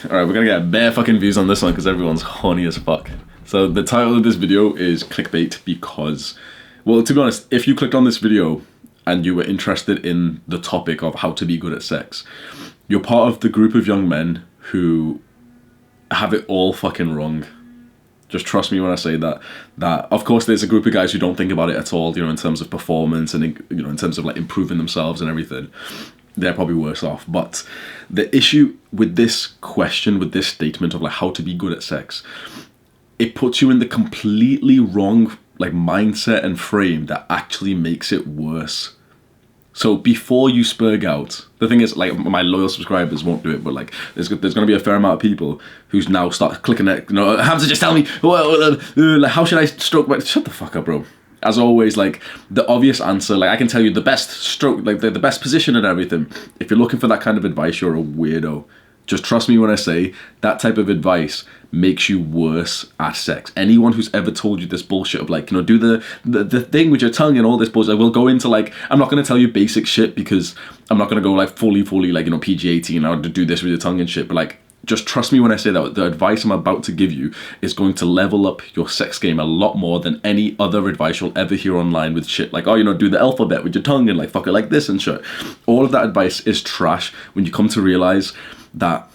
Alright, we're gonna get bare fucking views on this one because everyone's horny as fuck. So the title of this video is clickbait because, well, to be honest, if you clicked on this video and you were interested in the topic of how to be good at sex, you're part of the group of young men who have it all fucking wrong. Just trust me when I say that of course there's a group of guys who don't think about it at all, you know, in terms of performance and, you know, in terms of like improving themselves and everything. They're probably worse off. But the issue with this question, with this statement of like how to be good at sex, it puts you in the completely wrong like mindset and frame that actually makes it worse. So before you spurg out, the thing is, like, my loyal subscribers won't do it, but like there's going to be a fair amount of people who's now start clicking it, you know, Hamza, just tell me, like, how should I stroke my... Shut the fuck up, bro. As always, like, the obvious answer, like, I can tell you the best stroke, like, the best position and everything. If you're looking for that kind of advice, you're a weirdo. Just trust me when I say that type of advice makes you worse at sex. Anyone who's ever told you this bullshit of like, you know, do the thing with your tongue and all this bullshit, we'll go into like, I'm not going to tell you basic shit because I'm not going to go like fully like, you know, PG-18 how to do this with your tongue and shit, but like, just trust me when I say that the advice I'm about to give you is going to level up your sex game a lot more than any other advice you'll ever hear online with shit like, oh, you know, do the alphabet with your tongue and like fuck it like this and shit. All of that advice is trash when you come to realize that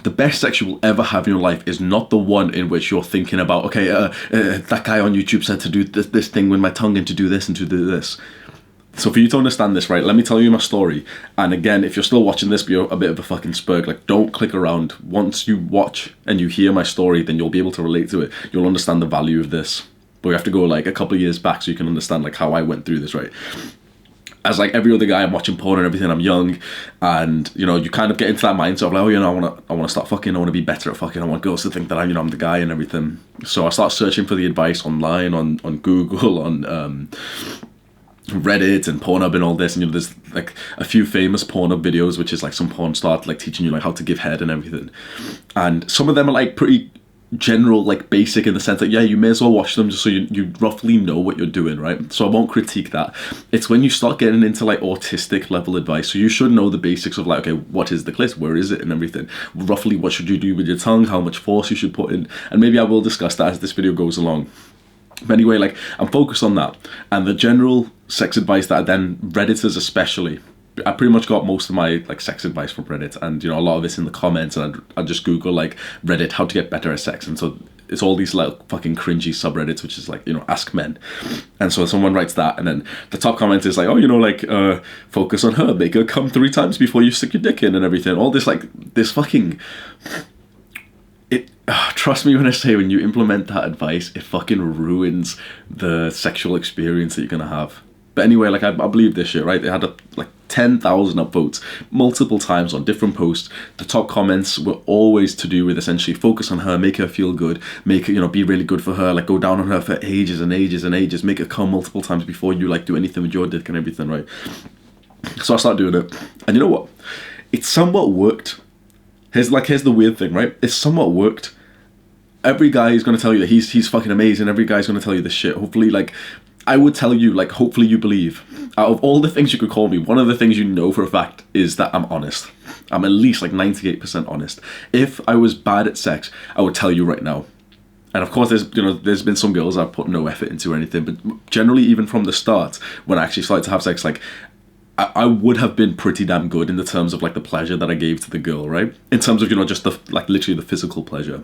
the best sex you will ever have in your life is not the one in which you're thinking about, okay, that guy on YouTube said to do this thing with my tongue and to do this and to do this. So for you to understand this, right, let me tell you my story. And again, if you're still watching this, but you're a bit of a fucking spurg, like, don't click around. Once you watch and you hear my story, then you'll be able to relate to it. You'll understand the value of this. But we have to go like a couple of years back so you can understand like how I went through this, right? As like every other guy, I'm watching porn and everything, I'm young, and you know, you kind of get into that mindset of like, oh, you know, I want to start fucking, I want to be better at fucking, I want girls to think that I'm the guy and everything. So I start searching for the advice online, on Google, on Reddit and Pornhub and all this, and you know, there's like a few famous Pornhub videos, which is like some porn star like teaching you like how to give head and everything, and some of them are like pretty general, like basic in the sense that, yeah, you may as well watch them just so you roughly know what you're doing, right? So I won't critique that. It's when you start getting into like autistic level advice, so you should know the basics of like, okay, what is the clit, where is it, and everything, roughly what should you do with your tongue, how much force you should put in, and maybe I will discuss that as this video goes along. But anyway, like, I'm focused on that, and the general sex advice that I then, Redditors especially, I pretty much got most of my like sex advice from Reddit, and you know, a lot of it's in the comments, and I just Google like Reddit how to get better at sex, and so it's all these like fucking cringy subreddits, which is like, you know, ask men, and so someone writes that, and then the top comment is like, oh, you know, like focus on her, make her come 3 times before you stick your dick in and everything, all this like this fucking trust me when I say, when you implement that advice, it fucking ruins the sexual experience that you're gonna have. But anyway, like, I believe this shit, right? They had like 10,000 upvotes multiple times on different posts. The top comments were always to do with essentially focus on her, make her feel good, make her, you know, be really good for her, like go down on her for ages and ages and ages, make her come multiple times before you like do anything with your dick and everything, right? So I started doing it, and you know what? It somewhat worked. Here's the weird thing, right? It somewhat worked. Every guy is going to tell you that he's fucking amazing. Every guy's going to tell you this shit. Hopefully, like, I would tell you, like, hopefully you believe. Out of all the things you could call me, one of the things you know for a fact is that I'm honest. I'm at least like 98% honest. If I was bad at sex, I would tell you right now. And of course, there's been some girls I've put no effort into or anything, but generally, even from the start, when I actually started to have sex, like, I would have been pretty damn good in the terms of like the pleasure that I gave to the girl, right? In terms of, you know, just the like literally the physical pleasure.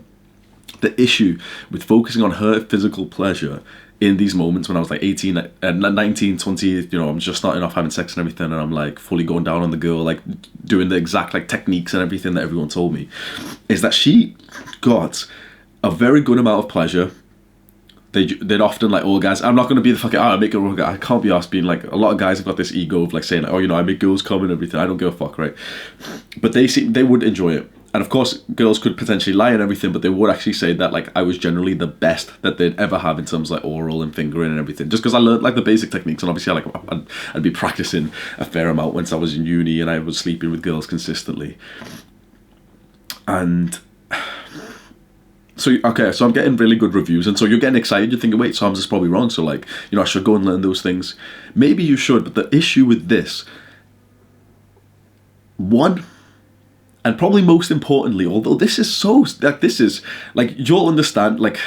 The issue with focusing on her physical pleasure in these moments when I was like 18 and 19, 20, you know, I'm just starting off having sex and everything, and I'm like fully going down on the girl, like doing the exact like techniques and everything that everyone told me, is that she got a very good amount of pleasure. They'd often like orgasm. I'm not going to be the fucking, I make a orgasm. I can't be asked being like, a lot of guys have got this ego of like saying, like, oh, you know, I make girls come and everything. I don't give a fuck, right? But they would enjoy it. And of course, girls could potentially lie and everything, but they would actually say that like I was generally the best that they'd ever have in terms of like oral and fingering and everything. Just because I learned like the basic techniques, and obviously I'd be practicing a fair amount once I was in uni and I was sleeping with girls consistently. And so, okay, so I'm getting really good reviews, and so you're getting excited, you're thinking, wait, so Hamza's probably wrong, so like, you know, I should go and learn those things. Maybe you should, but the issue with this, one, And probably most importantly, although this is so, like, this is, like, you'll understand, like,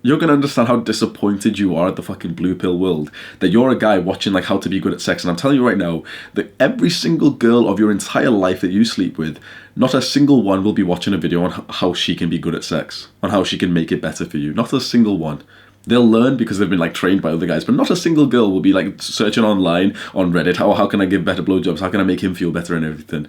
you're going to understand how disappointed you are at the fucking blue pill world, that you're a guy watching, like, how to be good at sex. And I'm telling you right now that every single girl of your entire life that you sleep with, not a single one will be watching a video on how she can be good at sex, on how she can make it better for you. Not a single one. They'll learn because they've been, like, trained by other guys, but not a single girl will be, like, searching online on Reddit, how can I give better blowjobs, how can I make him feel better and everything.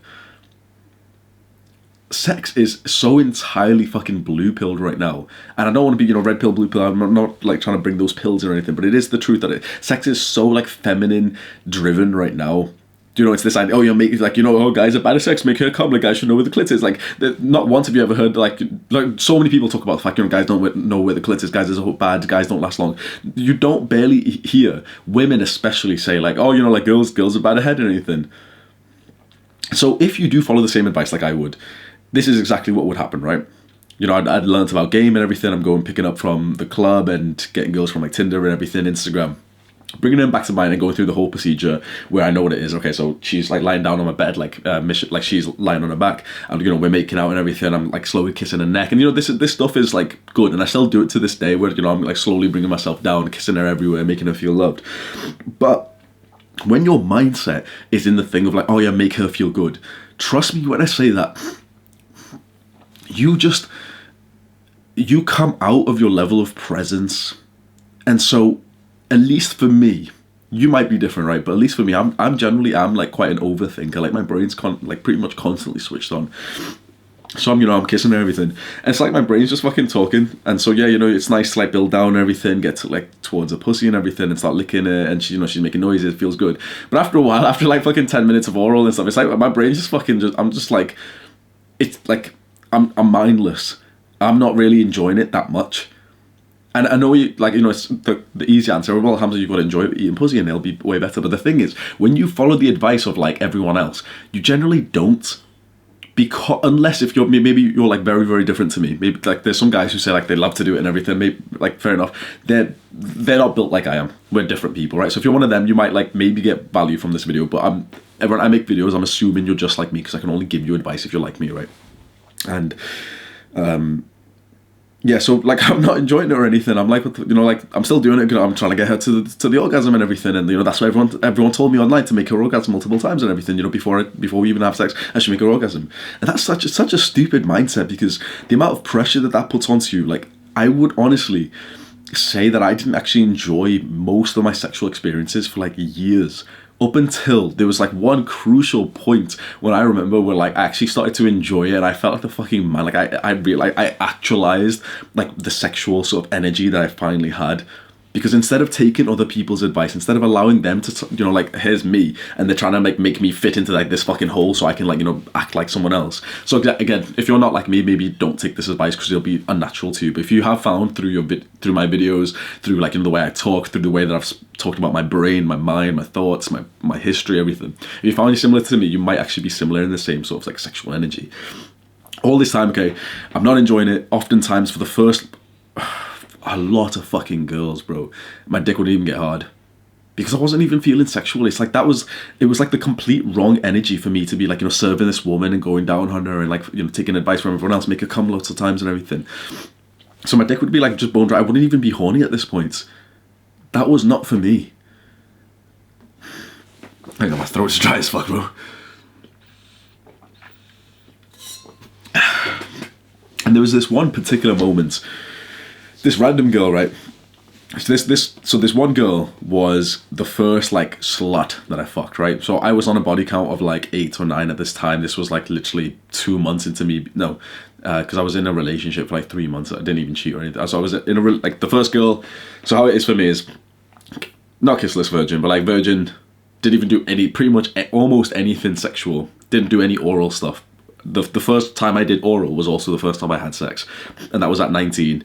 Sex is so entirely fucking blue pilled right now, and I don't want to be, red pill, blue pill. I'm not like trying to bring those pills or anything, but it is the truth that sex is so, like, feminine driven right now. It's this idea, guys are bad at sex, make her come, like, guys should know where the clit is. Like, not once have you ever heard, like so many people talk about the fact, guys don't know where the clit is, guys are bad, guys don't last long. You don't barely hear women especially say, like, girls are bad at head or anything. So if you do follow the same advice like I would, this is exactly what would happen, right? I'd learned about game and everything. I'm going picking up from the club and getting girls from, like, Tinder and everything, Instagram. Bringing them back to mine and going through the whole procedure where I know what it is. Okay, so she's, like, lying down on my bed, like she's lying on her back, and we're making out and everything. I'm, like, slowly kissing her neck, and this stuff is, like, good, and I still do it to this day where I'm, like, slowly bringing myself down, kissing her everywhere, making her feel loved. But when your mindset is in the thing of, like, oh yeah, make her feel good, trust me when I say that, you come out of your level of presence. And so, at least for me, you might be different, right? But at least for me, I'm generally like, quite an overthinker. Like, my brain's like pretty much constantly switched on. So I'm kissing her and everything, and it's like my brain's just fucking talking. And so it's nice to, like, build down and everything, get to, like, towards her pussy and everything, and start licking her, and she's making noises, it feels good. But after a while, after, like, fucking 10 minutes of oral and stuff, it's like my brain's just fucking I'm just like, it's like I'm mindless. I'm not really enjoying it that much. And I know it's the easy answer. Well, Hamza, you've got to enjoy eating pussy and it'll be way better. But the thing is, when you follow the advice of, like, everyone else, you generally don't. Because unless if maybe you're like very, very different to me. Maybe, like, there's some guys who say, like, they love to do it and everything. Maybe, like, fair enough. They're not built like I am. We're different people, right? So if you're one of them, you might, like, maybe get value from this video. But when I make videos, I'm assuming you're just like me, because I can only give you advice if you're like me, right? And yeah, so, like, I'm not enjoying it or anything. I'm like, like, I'm still doing it. I'm trying to get her to the orgasm and everything. And that's what everyone told me online, to make her orgasm multiple times and everything. Before we even have sex, I should make her orgasm. And that's such a stupid mindset, because the amount of pressure that puts onto you. Like, I would honestly say that I didn't actually enjoy most of my sexual experiences for, like, years. Up until there was, like, one crucial point when I remember where, like, I actually started to enjoy it, and I felt like the fucking man. Like, I actualized, like, the sexual sort of energy that I finally had. Because instead of taking other people's advice, instead of allowing them to, like, here's me, and they're trying to, like, make me fit into, like, this fucking hole so I can, like, act like someone else. So again, if you're not like me, maybe don't take this advice, because it'll be unnatural to you. But if you have found through my videos, through, like, the way I talk, through the way that I've talked about my brain, my mind, my thoughts, my history, everything. If you found you similar to me, you might actually be similar in the same sort of, like, sexual energy. All this time, okay, I'm not enjoying it. Oftentimes for the first... a lot of fucking girls, bro, my dick wouldn't even get hard, because I wasn't even feeling sexual. It's like it was like the complete wrong energy for me to be, like, serving this woman and going down on her and, like, taking advice from everyone else, make her come lots of times and everything. So my dick would be, like, just bone dry. I wouldn't even be horny at this point. That was not for me. I got my throat's dry as fuck, bro. And there was this one particular moment. This random girl, right? So this one girl was the first, like, slut that I fucked, right? So I was on a body count of, like, 8 or 9 at this time. This was, like, literally 2 months into me. No, because I was in a relationship for, like, 3 months. I didn't even cheat or anything. So I was in like, the first girl. So how it is for me is not kissless virgin, but, like, virgin. Didn't even do pretty much almost anything sexual. Didn't do any oral stuff. The first time I did oral was also the first time I had sex, and that was at 19.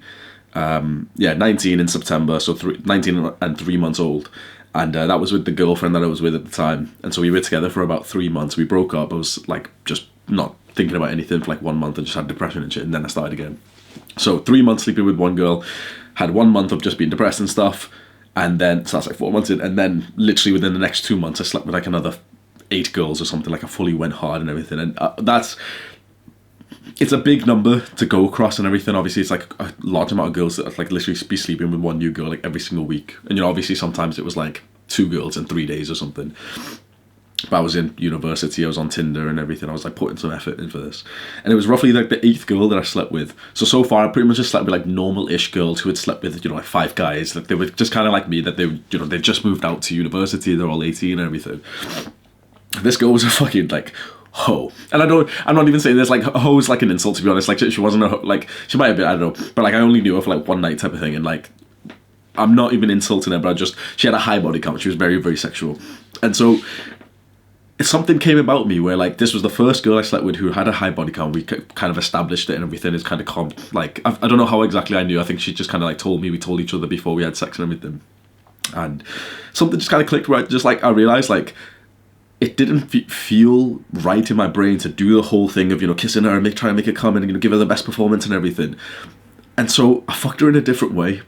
19 in September, so 19 and 3 months old, and that was with the girlfriend that I was with at the time. And so we were together for about 3 months. We broke up. I was, like, just not thinking about anything for, like, 1 month, and just had depression and shit, and then I started again. So 3 months sleeping with one girl, had 1 month of just being depressed and stuff, and then so that's, like, 4 months in, and then literally within the next 2 months I slept with, like, another 8 girls or something. Like, I fully went hard and everything. And that's it's a big number to go across and everything. Obviously, it's like a large amount of girls that like literally be sleeping with one new girl like every single week. And you know, obviously sometimes it was like 2 girls in 3 days or something. But I was in university, I was on Tinder and everything. I was like putting some effort in for this. And it was roughly like the 8th girl that I slept with. So far I pretty much just slept with like normal-ish girls who had slept with, you know, like 5 guys. Like they were just kind of like me, that they, you know, they just moved out to university, they're all 18 and everything. This girl was a fucking like hoe. And I'm not even saying this like hoe is like an insult, to be honest. Like she wasn't a hoe, like she might have been, I don't know. But like I only knew her for like one night type of thing. And like, I'm not even insulting her, but she had a high body count. She was very, very sexual. And so something came about me where like this was the first girl I slept with who had a high body count. We kind of established it and everything. It's kind of like I don't know how exactly I knew. I think she just kind of like told me. We told each other before we had sex and everything. And something just kind of clicked, right? Just like I realized like it didn't feel right in my brain to do the whole thing of, you know, kissing her and try and make her come and, you know, give her the best performance and everything. And so I fucked her in a different way.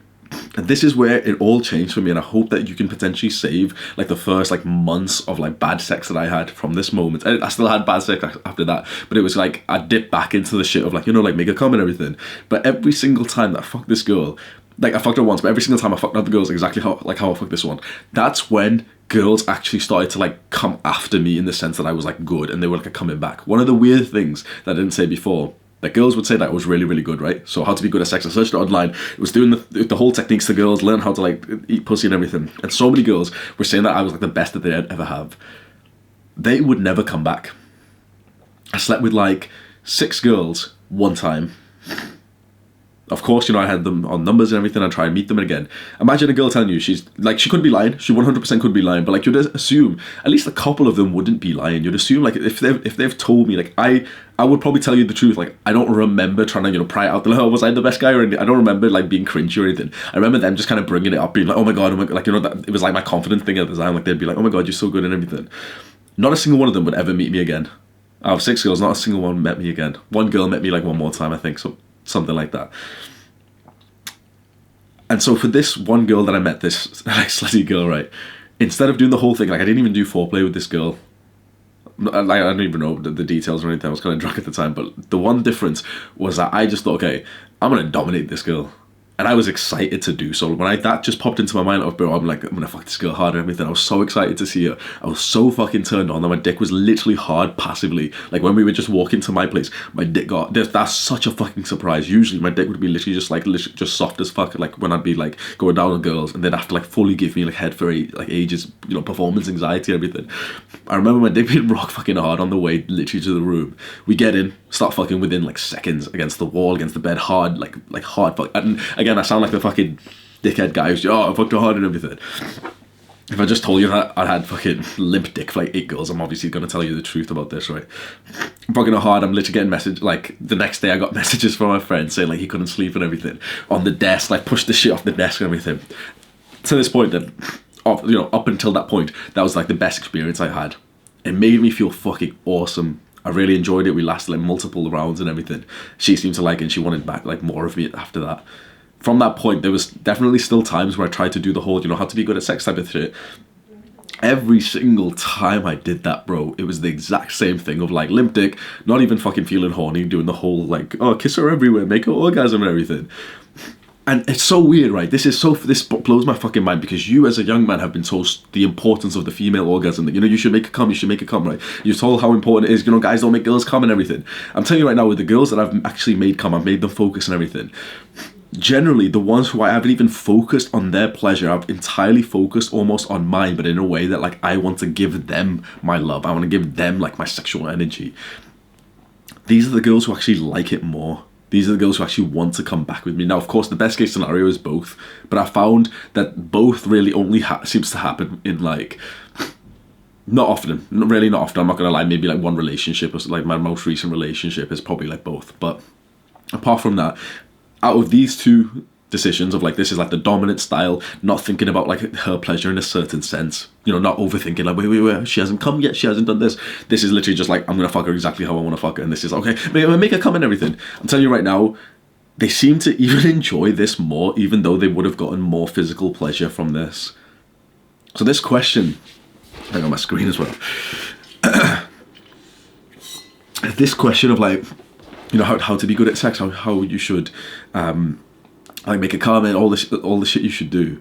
And this is where it all changed for me, and I hope that you can potentially save like the first like months of like bad sex that I had from this moment. And I still had bad sex after that, but it was like I dipped back into the shit of like, you know, like make her come and everything. But every single time that I fucked this girl, like I fucked her once, but every single time I fucked other girls exactly how I fucked this one, that's when girls actually started to like come after me in the sense that I was like good and they were like coming back. One of the weird things that I didn't say before, that girls would say that I was really, really good, right? So how to be good at sex, I searched it online. It was doing the whole techniques to girls, learn how to like eat pussy and everything. And so many girls were saying that I was like the best that they'd ever have. They would never come back. I slept with like 6 girls one time. Of course, you know, I had them on numbers and everything. I try and meet them again. Imagine a girl telling you she's like, she could be lying. She 100% could be lying. But like, you'd assume at least a couple of them wouldn't be lying. You'd assume like if they've told me, like I would probably tell you the truth. Like I don't remember trying to, you know, pry it out. Oh, was I the best guy or anything? I don't remember like being cringy or anything. I remember them just kind of bringing it up, being like, oh my god, like, you know, that it was like my confidence thing at the time. Like they'd be like, oh my god, you're so good and everything. Not a single one of them would ever meet me again. Out of 6 girls, not a single one met me again. One girl met me like one more time, I think, so something like that. And so for this one girl that I met, this like slutty girl, right, instead of doing the whole thing, like I didn't even do foreplay with this girl. Like, I don't even know the details or anything. I was kind of drunk at the time. But the one difference was that I just thought, okay, I'm going to dominate this girl. And I was excited to do so. When that just popped into my mind, I'm like, I'm gonna fuck this girl hard and everything. I was so excited to see her. I was so fucking turned on that my dick was literally hard passively. Like when we would just walk into my place, my dick got, that's such a fucking surprise. Usually my dick would be literally just soft as fuck. Like when I'd be like going down on girls and they'd have to like fully give me like head for like ages, you know, performance anxiety and everything. I remember my dick being rock fucking hard on the way literally to the room. We get in, start fucking within like seconds against the wall, against the bed, hard, like hard fuck. And again, I sound like the fucking dickhead guy who's, oh, I fucked her hard and everything. If I just told you that I had fucking limp dick for like 8 girls, I'm obviously going to tell you the truth about this, right? I'm fucking her hard. I'm literally getting messages, like the next day I got messages from my friend saying like he couldn't sleep and everything on the desk, like pushed the shit off the desk and everything. To this point, then, you know, up until that point, that was like the best experience I had. It made me feel fucking awesome. I really enjoyed it. We lasted like multiple rounds and everything. She seemed to like it and she wanted back like more of me after that. From that point, there was definitely still times where I tried to do the whole, you know, how to be good at sex type of shit. Every single time I did that, bro, it was the exact same thing of like limp dick, not even fucking feeling horny, doing the whole like, oh, kiss her everywhere, make her orgasm and everything. And it's so weird, right? This blows my fucking mind because you as a young man have been told the importance of the female orgasm. That, you know, you should make a come, right? You're told how important it is, you know, guys don't make girls come and everything. I'm telling you right now, with the girls that I've actually made come, I've made them focus and everything. Generally, the ones who I haven't even focused on their pleasure, I've entirely focused almost on mine, but in a way that like I want to give them my love. I want to give them like my sexual energy. These are the girls who actually like it more. These are the girls who actually want to come back with me. Now, of course, the best case scenario is both, but I found that both really only seems to happen in like, not often, really not often. I'm not gonna lie, maybe like one relationship, or like my most recent relationship is probably like both. But apart from that, out of these two decisions of like, this is like the dominant style, not thinking about like her pleasure in a certain sense, you know, not overthinking like, wait, she hasn't come yet, she hasn't done this. This is literally just like, I'm gonna fuck her exactly how I want to fuck her, and this is okay, make her come and everything. I'm telling you right now, they seem to even enjoy this more, even though they would have gotten more physical pleasure from this. So this question, I got my screen as well. This question of like, you know, how to be good at sex, how you should like make a comment, all the shit you should do.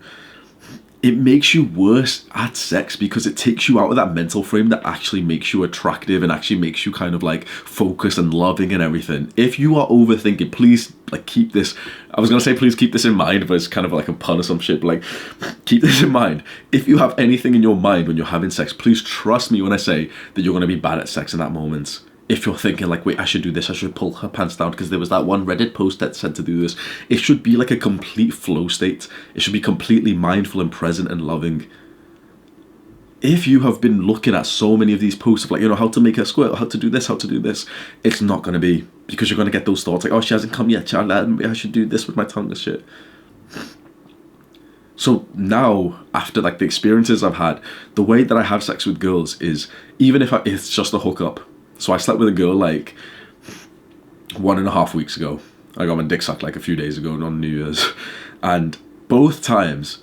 It makes you worse at sex because it takes you out of that mental frame that actually makes you attractive and actually makes you kind of like focused and loving and everything. If you are overthinking, please like keep this, I was gonna say please keep this in mind, but it's kind of like a pun or some shit, but like keep this in mind. If you have anything in your mind when you're having sex, please trust me when I say that you're gonna be bad at sex in that moment. If you're thinking like, wait, I should do this, I should pull her pants down because there was that one Reddit post that said to do this. It should be like a complete flow state. It should be completely mindful and present and loving. If you have been looking at so many of these posts of like, you know, how to make her squirt, how to do this, it's not going to be, because you're going to get those thoughts like, oh, she hasn't come yet, child, I should do this with my tongue and shit. So now, after like the experiences I've had, the way that I have sex with girls is, even if it's just a hookup. So I slept with a girl like 1.5 weeks ago. I got my dick sucked like a few days ago on New Year's. And both times,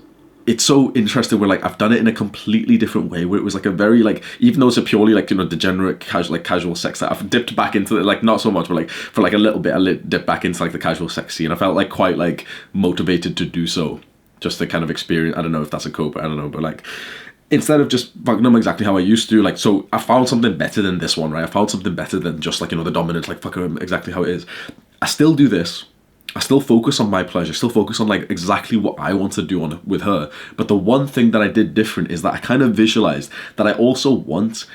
it's so interesting where like I've done it in a completely different way, where it was like a very like, even though it's a purely like, you know, degenerate casual sex, that I've dipped back into it, like not so much, but like for like a little bit, I dipped back into like the casual sex scene. I felt like quite like motivated to do so, just to kind of experience, I don't know if that's a cope, I don't know, but like, instead of just fucking them exactly how I used to, like, so I found something better than this one, right? I found something better than just like, you know, the dominant, like, fuck her exactly how it is. I still do this. I still focus on my pleasure, still focus on like exactly what I want to do with her. But the one thing that I did different is that I kind of visualized that I also want,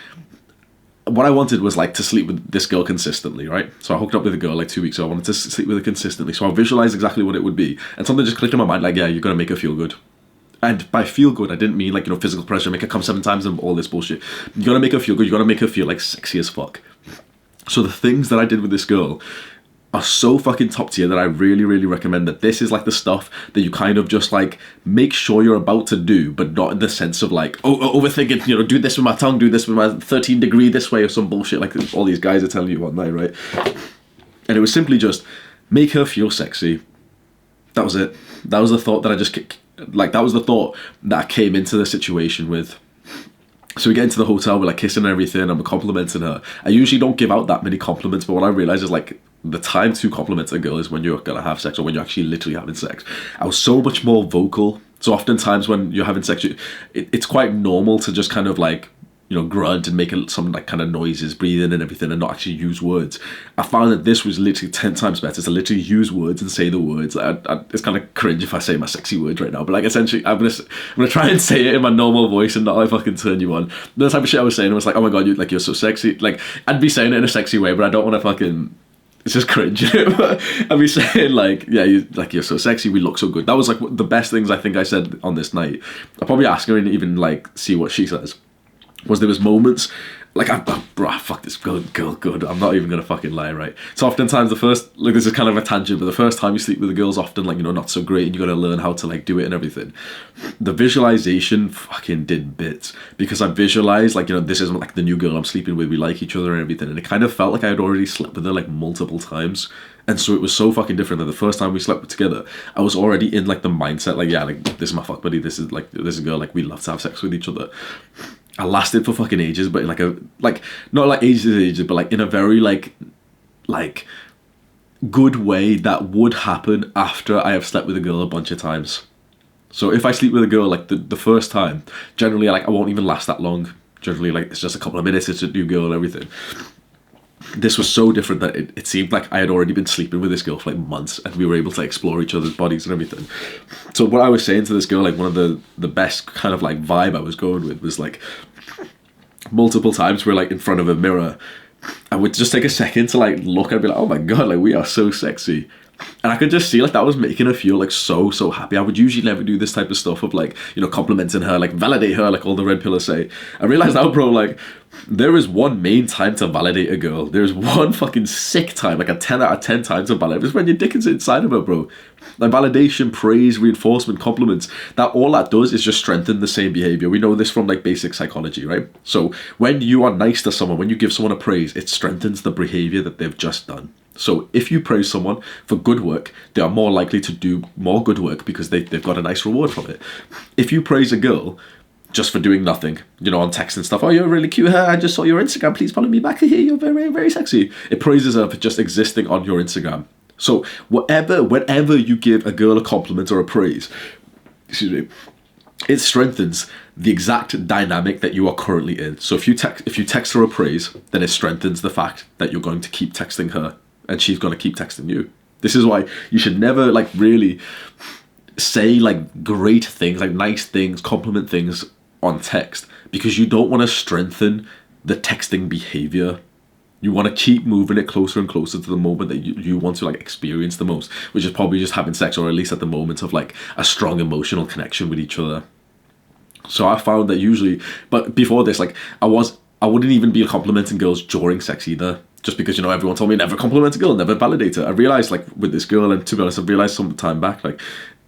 what I wanted was like to sleep with this girl consistently, right? So I hooked up with a girl like 2 weeks ago. I wanted to sleep with her consistently. So I visualized exactly what it would be. And something just clicked in my mind, like, yeah, you're going to make her feel good. And by feel good, I didn't mean like, you know, physical pressure, make her come 7 times and all this bullshit. You gotta make her feel good. You gotta make her feel like sexy as fuck. So the things that I did with this girl are so fucking top tier that I really, really recommend that. This is like the stuff that you kind of just like make sure you're about to do, but not in the sense of like, overthinking, you know, do this with my tongue, do this with my 13 degree this way or some bullshit like all these guys are telling you one night, right? And it was simply just make her feel sexy. That was it. That was the thought that I just like, that was the thought that I came into the situation with. So we get into the hotel, we're like kissing and everything, I'm complimenting her. I usually don't give out that many compliments, but what I realized is like the time to compliment a girl is when you're gonna have sex or when you're actually literally having sex. I was so much more vocal. So oftentimes when you're having sex, it's quite normal to just kind of like, you know, grunt and make some like kind of noises, breathing and everything, and not actually use words. I found that this was literally 10 times better to literally use words and say the words. It's kind of cringe if I say my sexy words right now, but like essentially I'm gonna try and say it in my normal voice and not like fucking turn you on. The type of shit I was saying, I was like, oh my god, you're so sexy. Like I'd be saying it in a sexy way, but I don't want to fucking, it's just cringe. I'd be saying like, yeah, you're so sexy, we look so good. That was like the best things I think I said on this night. I'll probably ask her and even like see what she says. Was there was moments like, fuck this girl good. I'm not even gonna fucking lie, right? So oftentimes the first, like this is kind of a tangent, but the first time you sleep with a girl's often like, you know, not so great, and you gotta learn how to like do it and everything. The visualization fucking did bits, because I visualized like, you know, this isn't like the new girl I'm sleeping with, we like each other and everything, and it kind of felt like I had already slept with her like multiple times. And so it was so fucking different that the first time we slept together, I was already in like the mindset, like, yeah, like this is my fuck buddy, this is a girl, like we love to have sex with each other. I lasted for fucking ages, but in like a, like, not like ages, but like in a very like good way that would happen after I have slept with a girl a bunch of times. So if I sleep with a girl like the first time, generally like I won't even last that long. Generally like it's just a couple of minutes, it's a new girl and everything. This was so different that it seemed like I had already been sleeping with this girl for like months, and we were able to explore each other's bodies and everything. So what I was saying to this girl, like one of the best kind of like vibe I was going with was like multiple times we're like in front of a mirror, I would just take a second to like look and be like, oh my god, like we are so sexy. And I could just see like that was making her feel like so happy. I would usually never do this type of stuff of like, you know, complimenting her, like validate her, like all the red pillars say. I realized now, bro, like there is one main time to validate a girl. There's one fucking sick time, like a 10 out of 10 times to validate. It's when your dick is inside of her, bro. Like validation, praise, reinforcement, compliments, that all that does is just strengthen the same behavior. We know this from like basic psychology, right? So when you are nice to someone, when you give someone a praise, it strengthens the behavior that they've just done. So if you praise someone for good work, they are more likely to do more good work because they've got a nice reward from it. If you praise a girl just for doing nothing, you know, on text and stuff. Oh, you're really cute. I just saw your Instagram. Please follow me back. You're very, very sexy. It praises her for just existing on your Instagram. So whenever you give a girl a compliment or a praise, excuse me, it strengthens the exact dynamic that you are currently in. So if you text her a praise, then it strengthens the fact that you're going to keep texting her and she's going to keep texting you. This is why you should never like really say like great things, like nice things, compliment things on text, because you don't want to strengthen the texting behavior. You want to keep moving it closer and closer to the moment that you want to like experience the most, which is probably just having sex, or at least at the moment of like a strong emotional connection with each other. So I found that usually, but before this, like I wouldn't even be complimenting girls during sex either, just because, you know, everyone told me never compliment a girl, never validate her. I realized like with this girl, and to be honest, I realized some time back, like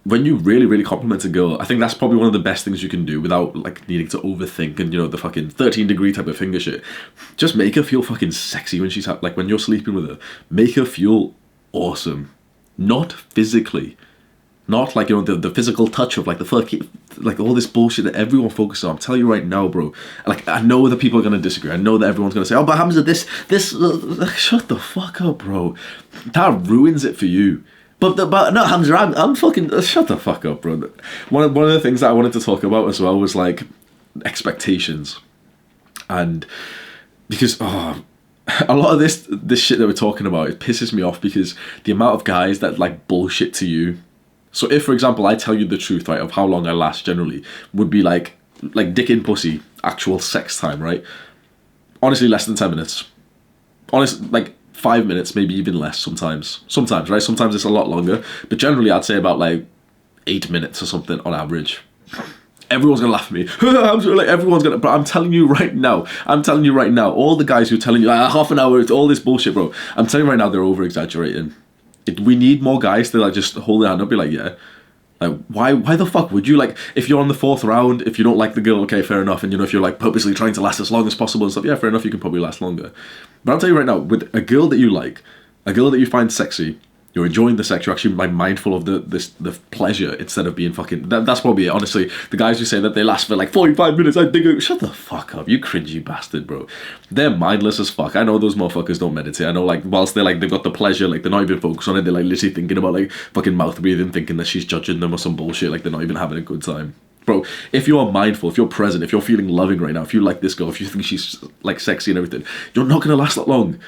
when you really, really compliment a girl, I think that's probably one of the best things you can do without like needing to overthink and, you know, the fucking 13-degree type of finger shit. Just make her feel fucking sexy when she's like when you're sleeping with her. Make her feel awesome, not physically, not like, you know, the physical touch of like the fucking like all this bullshit that everyone focuses on. I'm telling you right now, bro. Like I know that people are gonna disagree. I know that everyone's gonna say, "Oh, but Hamza, this." Shut the fuck up, bro. That ruins it for you. But no, Hamza, I'm fucking, shut the fuck up, bro. One of the things that I wanted to talk about as well was like expectations, and because a lot of this shit that we're talking about, it pisses me off because the amount of guys that like bullshit to you. So if, for example, I tell you the truth, right, of how long I last generally, would be like dick in pussy, actual sex time, right? Honestly, less than 10 minutes. Like 5 minutes, maybe even less sometimes, right? Sometimes it's a lot longer, but generally I'd say about like 8 minutes or something on average. Everyone's gonna laugh at me. Like everyone's gonna, but I'm telling you right now, all the guys who are telling you like, half an hour, it's all this bullshit, bro. I'm telling you right now, they're over exaggerating. We need more guys to like just hold their hand up, be like, yeah. Like, why the fuck would you, like, if you're on the 4th round, if you don't like the girl, okay, fair enough, and, you know, if you're, like, purposely trying to last as long as possible and stuff, yeah, fair enough, you can probably last longer. But I'll tell you right now, with a girl that you like, a girl that you find sexy, you're enjoying the sex, you're actually, like, mindful of the pleasure instead of being fucking, that's probably it, honestly. The guys who say that they last for, like, 45 minutes, I think, shut the fuck up, you cringy bastard, bro. They're mindless as fuck. I know those motherfuckers don't meditate. I know, like, whilst they're, like, they've got the pleasure, like, they're not even focused on it, they're, like, literally thinking about, like, fucking mouth breathing, thinking that she's judging them or some bullshit, like, they're not even having a good time. Bro, if you are mindful, if you're present, if you're feeling loving right now, if you like this girl, if you think she's, like, sexy and everything, you're not gonna last that long.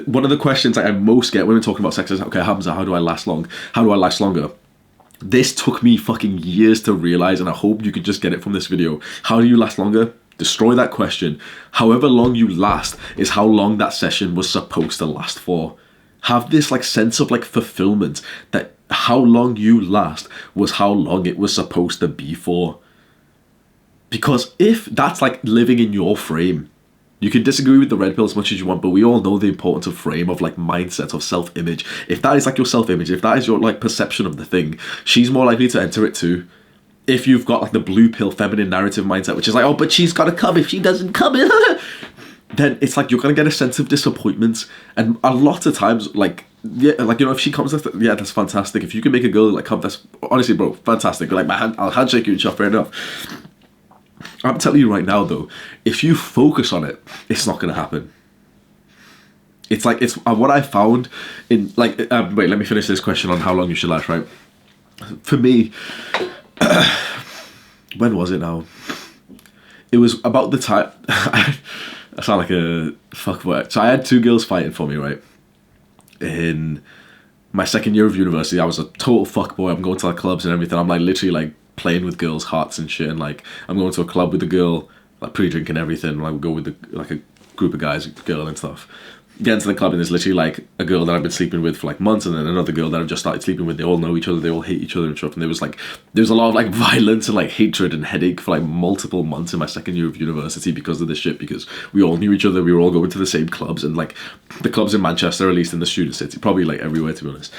One of the questions I most get when we're talking about sex is, okay, Hamza, how do I last long? How do I last longer? This took me fucking years to realize, and I hope you could just get it from this video. How do you last longer? Destroy that question. However long you last is how long that session was supposed to last for. Have this like sense of like fulfillment that how long you last was how long it was supposed to be for. Because if that's like living in your frame, you can disagree with the red pill as much as you want, but we all know the importance of frame, of like mindset, of self-image. If that is like your self-image, if that is your like perception of the thing, she's more likely to enter it too. If you've got like the blue pill feminine narrative mindset, which is like, oh, but she's got to come, if she doesn't come, then it's like you're going to get a sense of disappointment. And a lot of times, like, yeah, like, you know, if she comes, yeah, that's fantastic. If you can make a girl like come, that's honestly, bro, fantastic. Like, I'll handshake you and stuff, fair enough. I'm telling you right now, though, if you focus on it, it's not going to happen. It's like, it's what I found in, like, wait, let me finish this question on how long you should last, right? For me, when was it now? It was about the time, I sound like a fuckboy. So I had 2 girls fighting for me, right? In my second year of university, I was a total fuckboy. I'm going to like clubs and everything. I'm like literally like playing with girls' hearts and shit, and like I'm going to a club with a girl, like pre-drinking everything, like we go with like a group of guys, a girl and stuff. Get into the club and there's literally like a girl that I've been sleeping with for like months, and then another girl that I've just started sleeping with. They all know each other, they all hate each other and stuff, and there was a lot of like violence and like hatred and headache for like multiple months in my second year of university because of this shit, because we all knew each other, we were all going to the same clubs, and like the clubs in Manchester, at least in the student city, probably like everywhere to be honest,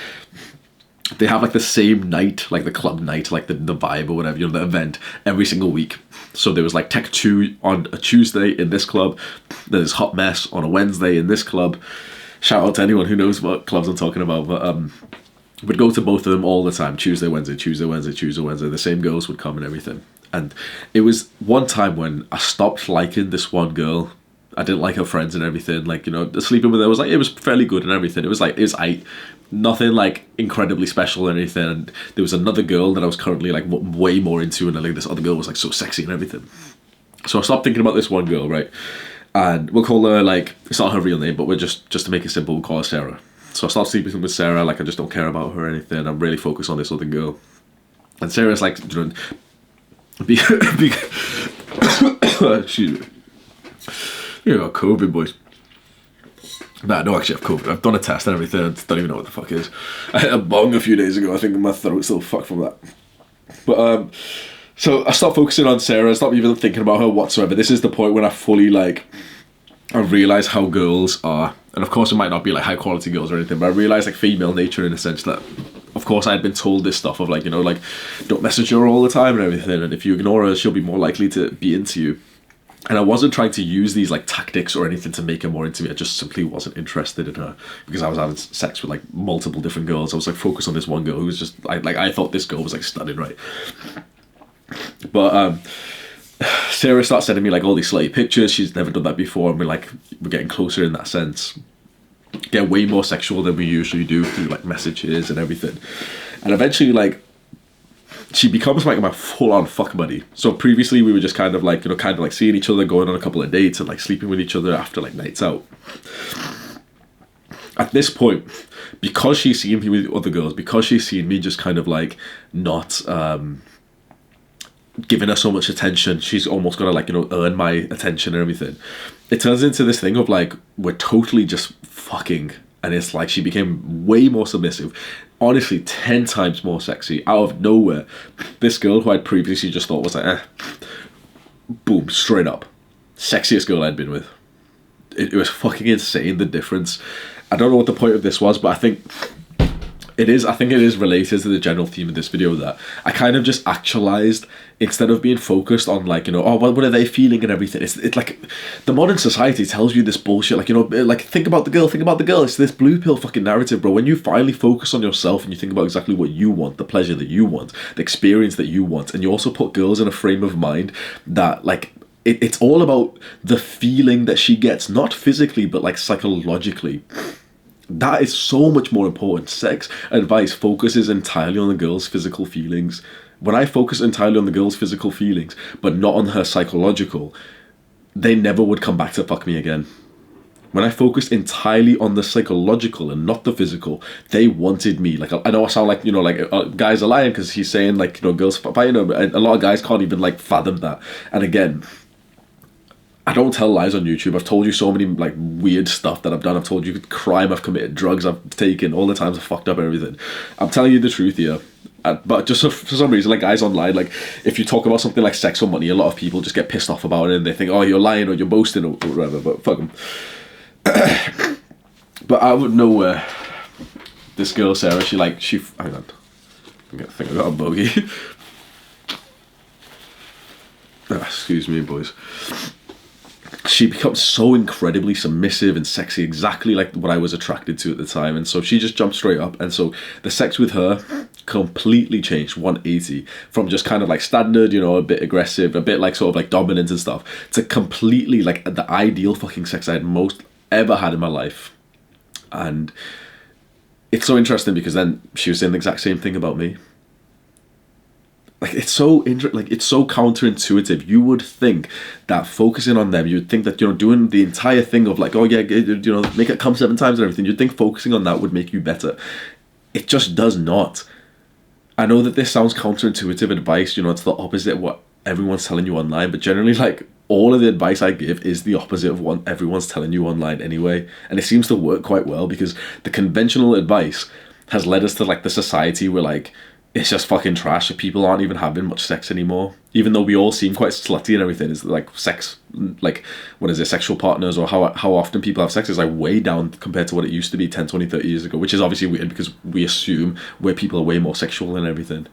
they have like the same night, like the club night, like the vibe or whatever, you know, the event every single week. So there was like Tech 2 on a Tuesday in this club, there's Hot Mess on a Wednesday in this club. Shout out to anyone who knows what clubs I'm talking about, but we'd go to both of them all the time, Tuesday, Wednesday, Tuesday, Wednesday, Tuesday, Wednesday. The same girls would come and everything. And it was one time when I stopped liking this one girl. I didn't like her friends and everything. Like, you know, sleeping with her was like, it was fairly good and everything. It was nothing like incredibly special or anything. And there was another girl that I was currently like way more into, and like this other girl was like so sexy and everything. So I stopped thinking about this one girl, right? And we'll call her, like, it's not her real name, but we're just to make it simple, we'll call her Sarah. So I stopped sleeping with Sarah. Like, I just don't care about her or anything. I'm really focused on this other girl. And Sarah's like, you know, excuse me. You got COVID, boys. Nah, no, actually, I have COVID. I've done a test and everything. I don't even know what the fuck it is. I hit a bong a few days ago. I think my throat's still fucked from that. But, so I stopped focusing on Sarah. I stopped even thinking about her whatsoever. This is the point when I fully, like, I realise how girls are. And of course, it might not be, like, high-quality girls or anything, but I realise, like, female nature in a sense that, of course, I had been told this stuff of, like, you know, like, don't message her all the time and everything. And if you ignore her, she'll be more likely to be into you. And I wasn't trying to use these, like, tactics or anything to make her more into me. I just simply wasn't interested in her because I was having sex with, like, multiple different girls. I was, like, focused on this one girl who was just, I thought this girl was, like, stunning, right? But Sarah starts sending me, like, all these slutty pictures. She's never done that before, and we're getting closer in that sense. Get way more sexual than we usually do through, like, messages and everything. And eventually, like, she becomes like my full-on fuck buddy. So previously we were just kind of like, you know, kind of like seeing each other, going on a couple of dates and like sleeping with each other after like nights out. At this point, because she's seen me with other girls, because she's seen me just kind of like not giving her so much attention, she's almost got to, like, you know, earn my attention and everything. It turns into this thing of like, we're totally just fucking, and it's like she became way more submissive. Honestly, 10 times more sexy out of nowhere. This girl who I'd previously just thought was like, boom, straight up. Sexiest girl I'd been with. It was fucking insane, the difference. I don't know what the point of this was, but I think it is related to the general theme of this video, that I kind of just actualized, instead of being focused on, like, you know, oh, what are they feeling and everything. It's like the modern society tells you this bullshit, like, you know, like, think about the girl. It's this blue pill fucking narrative, bro. When you finally focus on yourself and you think about exactly what you want, the pleasure that you want, the experience that you want, and you also put girls in a frame of mind that, like, it's all about the feeling that she gets, not physically, but like psychologically. That is so much more important. Sex advice focuses entirely on the girl's physical feelings. When I focus entirely on the girl's physical feelings, but not on her psychological, they never would come back to fuck me again. When I focused entirely on the psychological and not the physical, they wanted me. Like, I know I sound like, you know, like guys are lying because he's saying, like, you know, girls fighting her, but a lot of guys can't even, like, fathom that. And again, I don't tell lies on YouTube. I've told you so many, like, weird stuff that I've done. I've told you crime I've committed, drugs I've taken, all the times I've fucked up everything. I'm telling you the truth here. But just for some reason, like, guys online, like, if you talk about something like sex or money, a lot of people just get pissed off about it and they think, oh, you're lying or you're boasting or whatever, but fuck them. But out of nowhere, this girl, Sarah, hang on. I think I got a bogey. Excuse me, boys. She becomes so incredibly submissive and sexy, exactly like what I was attracted to at the time. And so she just jumped straight up. And so the sex with her completely changed 180 from just kind of like standard, you know, a bit aggressive, a bit like sort of like dominant and stuff, to completely like the ideal fucking sex I had most ever had in my life. And it's so interesting because then she was saying the exact same thing about me. Like, it's so it's so counterintuitive. You would think that focusing on them, you'd think that, you know, doing the entire thing of like, oh yeah, you know, make it come 7 times and everything, you'd think focusing on that would make you better. It just does not. I know that this sounds counterintuitive advice, you know, it's the opposite of what everyone's telling you online, but generally, like, all of the advice I give is the opposite of what everyone's telling you online anyway. And it seems to work quite well because the conventional advice has led us to, like, the society where, like, it's just fucking trash. People aren't even having much sex anymore. Even though we all seem quite slutty and everything, it's like sex, like, what is it, sexual partners or how often people have sex is like way down compared to what it used to be 10, 20, 30 years ago, which is obviously weird because we assume where people are way more sexual and everything.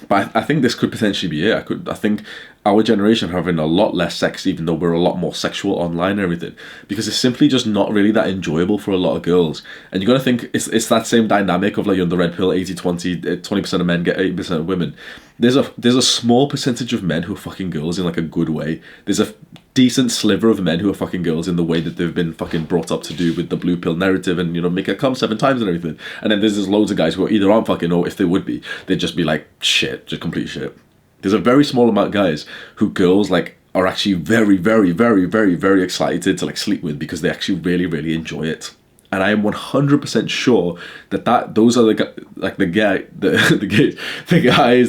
But I think this could potentially be it. I think our generation are having a lot less sex, even though we're a lot more sexual online and everything, because it's simply just not really that enjoyable for a lot of girls. And you got to think it's that same dynamic of like, the red pill, 80-20, 20% of men get 80% of women. There's a small percentage of men who are fucking girls in like a good way. There's a decent sliver of men who are fucking girls in the way that they've been fucking brought up to do with the blue pill narrative and, make it come 7 times and everything. And then there's loads of guys who either aren't fucking, or if they would be, they'd just be like shit, just complete shit. There's a very small amount of guys who girls like are actually very, very, very, very, very excited to like sleep with because they actually really, really enjoy it. And I am 100% sure that those are the guys,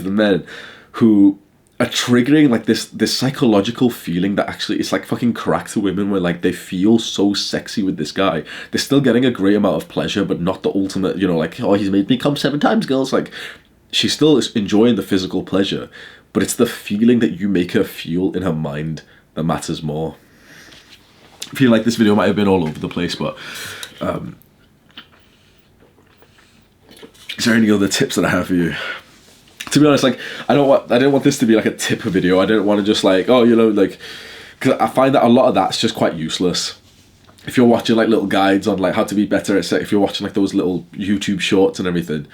the men who are triggering like this psychological feeling that actually it's like fucking crack to women, where like they feel so sexy with this guy. They're still getting a great amount of pleasure, but not the ultimate, like, oh, he's made me come 7 times, girls. Like, she's still enjoying the physical pleasure, but it's the feeling that you make her feel in her mind that matters more. I feel like this video might have been all over the place, but is there any other tips that I have for you? To be honest, like, I didn't want this to be like a tip video. I didn't want to just like, oh, like, because I find that a lot of that's just quite useless. If you're watching like little guides on like how to be better at sex, if you're watching like those little YouTube shorts and everything,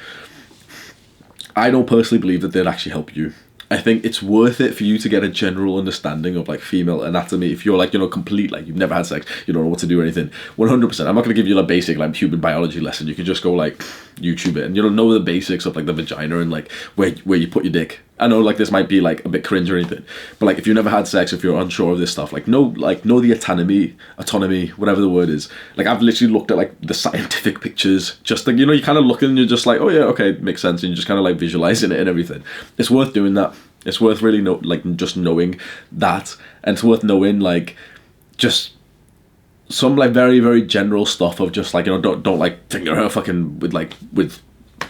I don't personally believe that they'd actually help you. I think it's worth it for you to get a general understanding of like female anatomy. If you're like, complete, like you've never had sex, you don't know what to do or anything, 100%. I'm not going to give you a basic like human biology lesson. You can just go like YouTube it and you'll know the basics of like the vagina and like where you put your dick. I know like this might be like a bit cringe or anything, but like if you've never had sex, if you're unsure of this stuff, like know the autonomy, whatever the word is. Like I've literally looked at like the scientific pictures, just like, you kind of look and you're just like, oh yeah, okay, makes sense. And you're just kind of like visualizing it and everything. It's worth doing that. It's worth really just knowing that, and it's worth knowing like just some like very, very general stuff of just like, don't like finger her fucking with like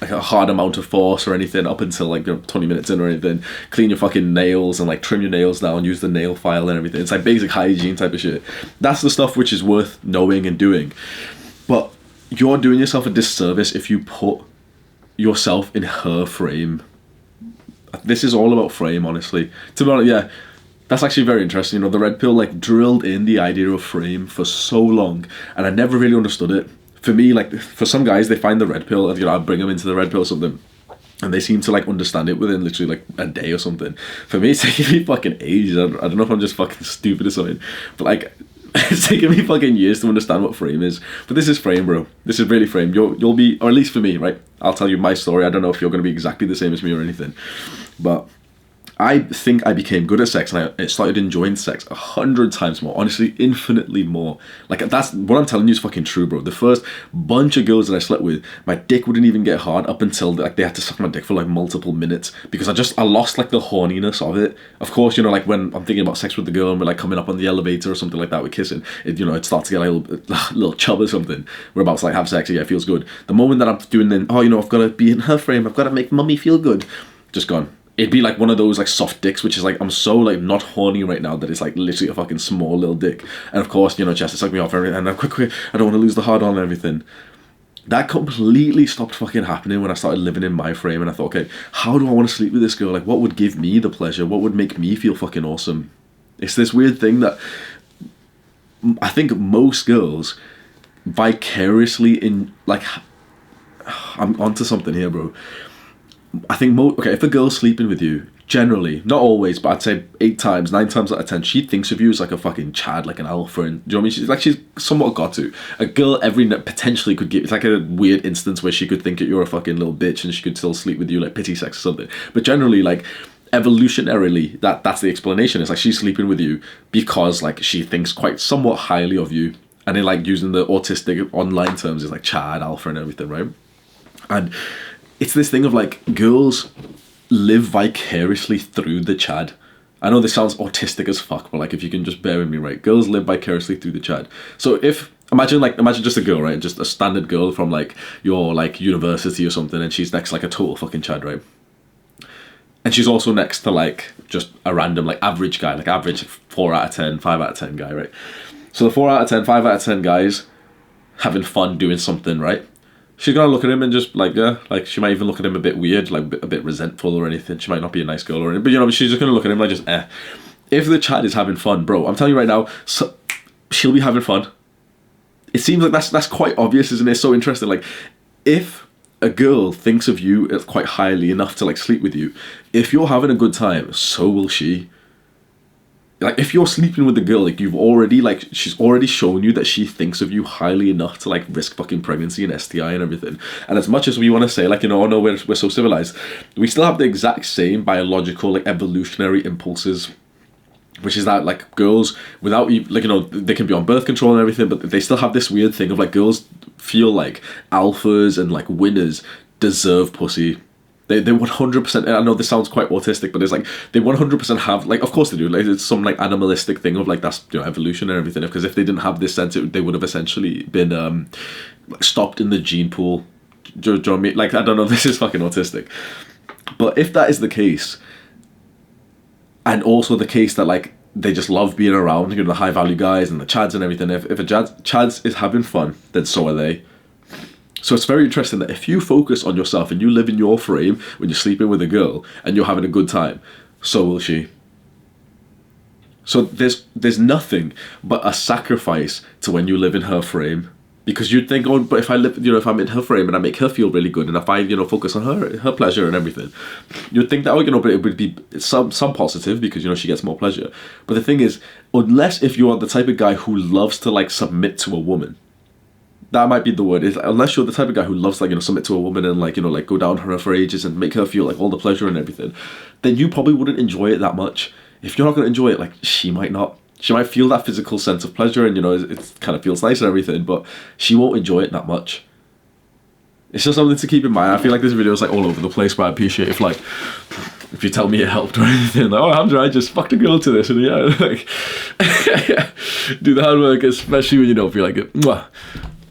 a hard amount of force or anything up until like 20 minutes in or anything. Clean your fucking nails and like trim your nails down, use the nail file and everything. It's like basic hygiene type of shit. That's the stuff which is worth knowing and doing. But you're doing yourself a disservice if you put yourself in her frame. This is all about frame, honestly. To be honest, yeah, that's actually very interesting. The red pill like drilled in the idea of frame for so long, and I never really understood it. For me, like for some guys, they find the red pill, and I'll bring them into the red pill or something, and they seem to like understand it within literally like a day or something. For me, it's taking me fucking ages. I don't know if I'm just fucking stupid or something, but like it's taken me fucking years to understand what frame is. But this is frame, bro. This is really frame. You'll be, or at least for me, right? I'll tell you my story. I don't know if you're going to be exactly the same as me or anything, but I think I became good at sex, and I started enjoying sex 100 times more. Honestly, infinitely more. Like, that's what I'm telling you is fucking true, bro. The first bunch of girls that I slept with, my dick wouldn't even get hard up until like they had to suck my dick for like multiple minutes, because I lost like the horniness of it. Of course, like when I'm thinking about sex with the girl and we're like coming up on the elevator or something like that, we're kissing, it starts to get like a little chub or something. We're about to like have sex, yeah, it feels good. The moment that I'm doing then, I've got to be in her frame, I've got to make mummy feel good, just gone. It'd be like one of those like soft dicks, which is like, I'm so like not horny right now that it's like literally a fucking small little dick. And of course, she has to suck me off and I'm quick, I don't want to lose the hard on and everything. That completely stopped fucking happening when I started living in my frame, and I thought, okay, how do I want to sleep with this girl? Like, what would give me the pleasure? What would make me feel fucking awesome? It's this weird thing that I think most girls vicariously I'm onto something here, bro. I think if a girl's sleeping with you, generally, not always, but I'd say 8 times, 9 times out of 10, she thinks of you as like a fucking Chad, like an alpha, and do you know what I mean? She's somewhat got to. A girl potentially could it's like a weird instance where she could think that you're a fucking little bitch and she could still sleep with you, like pity sex or something. But generally, like evolutionarily, that's the explanation. It's like she's sleeping with you because like she thinks quite somewhat highly of you, and then like using the autistic online terms is like Chad, alpha, and everything, right? And it's this thing of like girls live vicariously through the Chad. I know this sounds autistic as fuck, but like if you can just bear with me, right? Girls live vicariously through the Chad. So imagine just a girl, right? Just a standard girl from like your like university or something, and she's next to like a total fucking Chad, right? And she's also next to like just a random like average guy, like average 4 out of 10, 5 out of 10 guy, right? So the 4 out of 10, 5 out of 10 guys having fun doing something, right? she's gonna look at him and just like, yeah, like she might even look at him a bit weird, like a bit resentful or anything. She might not be a nice girl or anything, but you know, she's just gonna look at him like just If the Chad is having fun, bro, I'm telling you right now, so, she'll be having fun. It seems like that's quite obvious, isn't it? It's so interesting. Like, if a girl thinks of you quite highly enough to like sleep with you, if you're having a good time, so will she. Like, if you're sleeping with the girl, like, you've already, like, she's already shown you that she thinks of you highly enough to, like, risk fucking pregnancy and STI and everything. And as much as we want to say, like, you know, oh no, we're so civilized, we still have the exact same biological, like, evolutionary impulses, which is that, like, girls, without, like, you know, they can be on birth control and everything, but they still have this weird thing of, like, girls feel like alphas and, like, winners deserve pussy. They 100%, I know this sounds quite autistic, but it's like, they 100% have, like, of course they do, like, it's some, like, animalistic thing of, like, that's, you know, evolution and everything, because if they didn't have this sense, they would have essentially been, stopped in the gene pool. Do you know what I mean? Like, I don't know, this is fucking autistic. But if that is the case, and also the case that, like, they just love being around, you know, the high-value guys and the chads and everything, if a chads is having fun, then so are they. So it's very interesting that if you focus on yourself and you live in your frame when you're sleeping with a girl and you're having a good time, so will she. So there's nothing but a sacrifice to when you live in her frame. Because you'd think, oh, but if I live, you know, if I'm in her frame and I make her feel really good, and if I, you know, focus on her pleasure and everything, you'd think that, oh, you know, but it would be some positive because, you know, she gets more pleasure. But the thing is, unless if you are the type of guy who loves to, like, submit to a woman, that might be the word. Is unless you're the type of guy who loves, like, you know, submit to a woman and, like, you know, like, go down her for ages and make her feel, like, all the pleasure and everything, then you probably wouldn't enjoy it that much. If you're not going to enjoy it, like, she might not. She might feel that physical sense of pleasure and, you know, it kind of feels nice and everything, but she won't enjoy it that much. It's just something to keep in mind. I feel like this video is, like, all over the place, but I appreciate if you tell me it helped or anything. Like, oh, Hamza, I just fucked a girl to this, and yeah, like, do the hard work, especially when you don't feel like it. Mwah.